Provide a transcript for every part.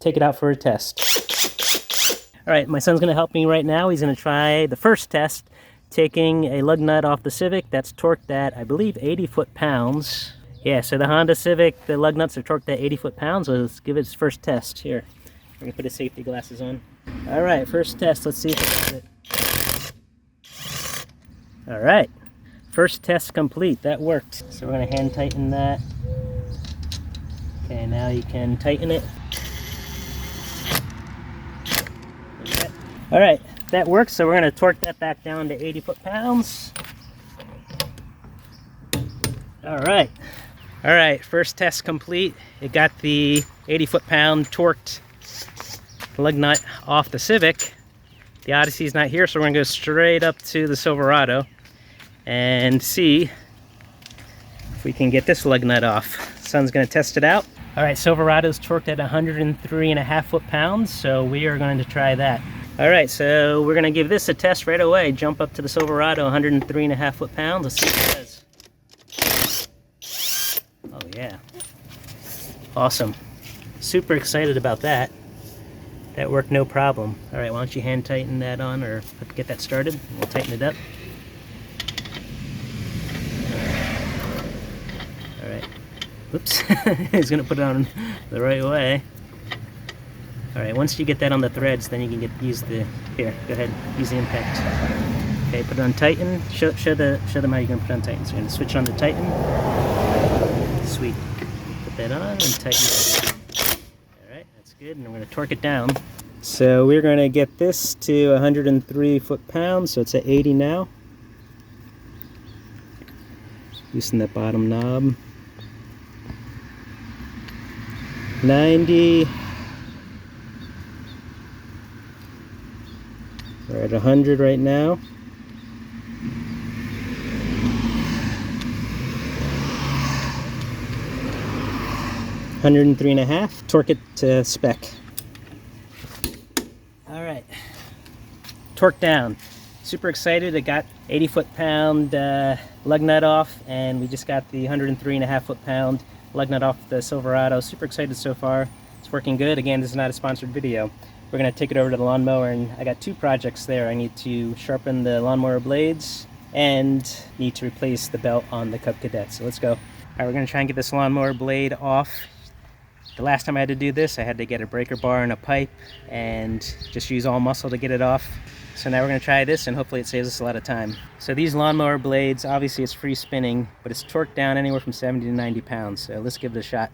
take it out for a test. All right, my son's gonna help me right now. He's gonna try the first test, taking a lug nut off the Civic that's torqued at, I believe, 80 foot-pounds. Yeah, so the Honda Civic, the lug nuts are torqued at 80 foot-pounds. So let's give it its first test. Here, we're gonna put his safety glasses on. All right, first test. Let's see if it does it. All right, first test complete. That worked. So we're gonna hand tighten that. Okay, now you can tighten it. Okay. All right, that works. So we're gonna torque that back down to 80 foot-pounds. All right. All right, first test complete. It got the 80 foot-pound torqued lug nut off the Civic. The Odyssey's not here, so we're gonna go straight up to the Silverado and see if we can get this lug nut off. Son's gonna test it out. All right, Silverado's torqued at 103.5 foot-pounds, so we are going to try that. All right, so we're gonna give this a test right away. Jump up to the Silverado, 103.5 foot-pounds. Let's see what it does. Oh yeah, awesome. Super excited about that. That worked no problem. All right, why don't you hand tighten that on or get that started? We'll tighten it up. All right, oops, he's gonna put it on the right way. All right, once you get that on the threads, then you can use the, here, go ahead, use the impact. Okay, put it on tighten. Show them how you're gonna put it on tighten. So you're gonna switch it on to tighten. Sweet. Put that on and tighten it. Alright, that's good. And I'm going to torque it down. So we're going to get this to 103 foot-pounds, so it's at 80 now. Loosen that bottom knob. 90. We're at 100 right now. 103.5. Torque it to spec. All right, torque down. Super excited. I got 80 foot-pound lug nut off, and we just got the 103.5 foot-pound lug nut off the Silverado. Super excited so far. It's working good. Again, this is not a sponsored video. We're gonna take it over to the lawnmower, and I got two projects there. I need to sharpen the lawnmower blades and need to replace the belt on the Cub Cadet. So let's go. All right, we're gonna try and get this lawnmower blade off. The last time I had to do this, I had to get a breaker bar and a pipe and just use all muscle to get it off. So now we're gonna try this, and hopefully it saves us a lot of time. So these lawnmower blades, obviously it's free spinning, but it's torqued down anywhere from 70 to 90 pounds. So let's give it a shot.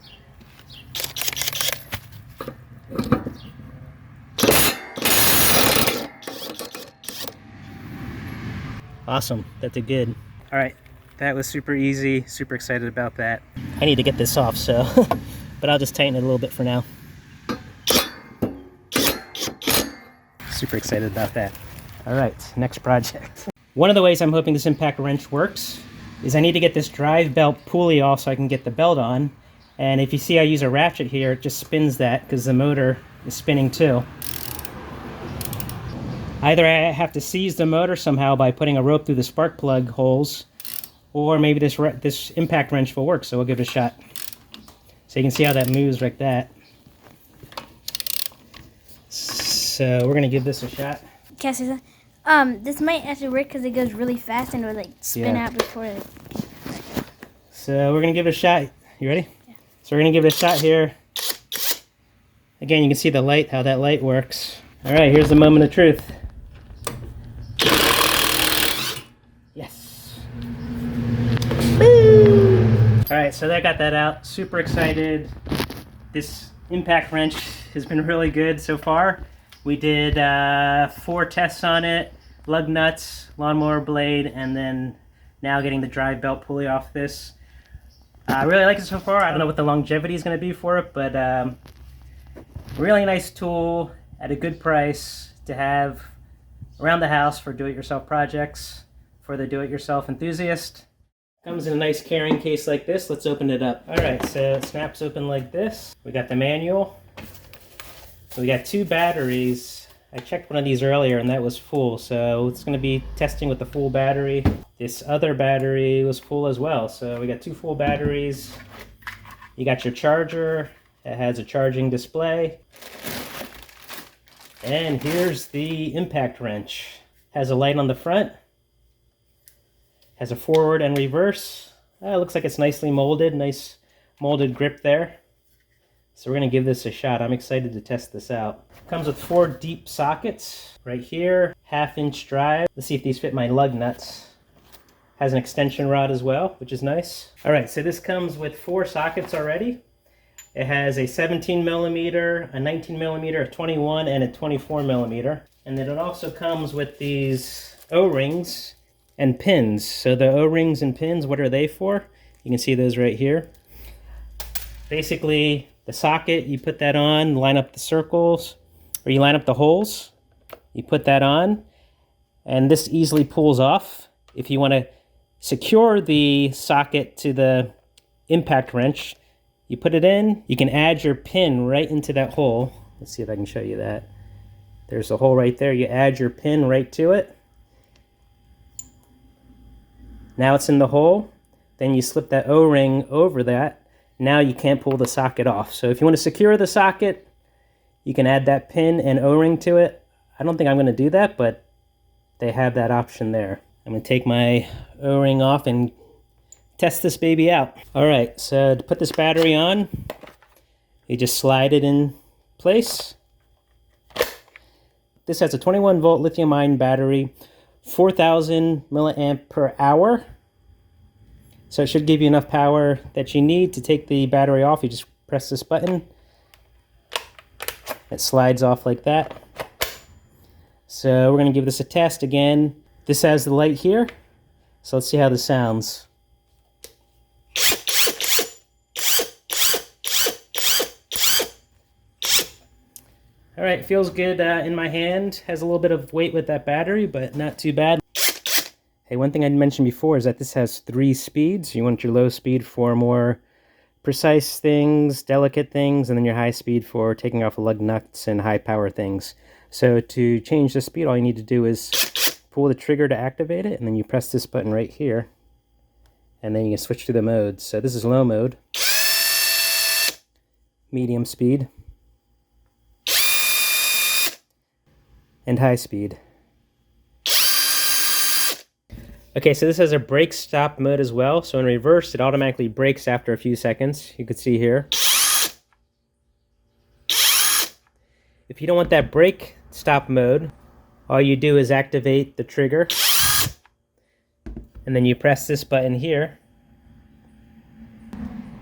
Awesome, that did good. All right, that was super easy, super excited about that. I need to get this off, so, but I'll just tighten it a little bit for now. Super excited about that. All right, next project. One of the ways I'm hoping this impact wrench works is I need to get this drive belt pulley off so I can get the belt on. And if you see I use a ratchet here, it just spins that because the motor is spinning too. Either I have to seize the motor somehow by putting a rope through the spark plug holes, or maybe this impact wrench will work, so we'll give it a shot. So you can see how that moves like that. So we're going to give this a shot. Can I say something? This might actually work because it goes really fast and it will like spin out before it... So we're going to give it a shot. You ready? Yeah. So we're going to give it a shot here. Again, you can see the light, how that light works. All right, here's the moment of truth. Yes. Woo! All right, so that got that out. Super excited. This impact wrench has been really good so far. We did 4 tests on it, lug nuts, lawnmower blade, and then now getting the drive belt pulley off this. I really like it so far. I don't know what the longevity is going to be for it, but really nice tool at a good price to have around the house for do-it-yourself projects, for the do-it-yourself enthusiast. Comes in a nice carrying case like this. Let's open it up. All right, so it snaps open like this. We got the manual. We got 2 batteries. I checked one of these earlier and that was full, so it's going to be testing with the full battery. This other battery was full as well, so we got 2 full batteries. You got your charger. It has a charging display. And here's the impact wrench. Has a light on the front. Has a forward and reverse. Looks like it's nicely molded. Nice molded grip there. So we're going to give this a shot. I'm excited to test this out. Comes with 4 deep sockets right here. 1/2-inch drive. Let's see if these fit my lug nuts. Has an extension rod as well, which is nice. Alright, so this comes with 4 sockets already. It has a 17 millimeter, a 19 millimeter, a 21, and a 24 millimeter. And then it also comes with these O-rings and pins. So the O-rings and pins, what are they for? You can see those right here. Basically, the socket, you put that on, line up the circles, or you line up the holes. You put that on, and this easily pulls off. If you want to secure the socket to the impact wrench, you put it in, you can add your pin right into that hole. Let's see if I can show you that. There's a hole right there. You add your pin right to it. Now it's in the hole. Then you slip that O-ring over that. Now you can't pull the socket off. So if you want to secure the socket, you can add that pin and O-ring to it. I don't think I'm going to do that, but they have that option there. I'm going to take my O-ring off and test this baby out. Alright, so to put this battery on, you just slide it in place. This has a 21 volt lithium ion battery, 4,000 milliamp per hour. So it should give you enough power that you need to take the battery off. You just press this button. It slides off like that. So we're going to give this a test again. This has the light here. So let's see how this sounds. All right, feels good in my hand. Has a little bit of weight with that battery, but not too bad. Hey, one thing I mentioned before is that this has 3 speeds. You want your low speed for more precise things, delicate things, and then your high speed for taking off lug nuts and high power things. So to change the speed, all you need to do is pull the trigger to activate it, and then you press this button right here, and then you can switch to the modes. So this is low mode, medium speed, and high speed. Okay, so this has a brake stop mode as well. So in reverse, it automatically brakes after a few seconds. You can see here. If you don't want that brake stop mode, all you do is activate the trigger. And then you press this button here.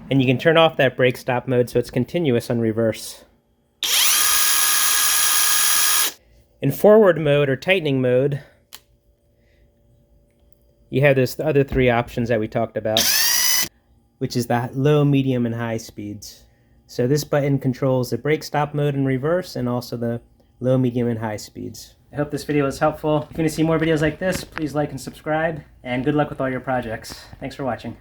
And you can turn off that brake stop mode so it's continuous on reverse. In forward mode or tightening mode, you have those other 3 options that we talked about, which is the low, medium, and high speeds. So this button controls the brake stop mode in reverse and also the low, medium, and high speeds. I hope this video was helpful. If you want to see more videos like this, please like and subscribe, and good luck with all your projects. Thanks for watching.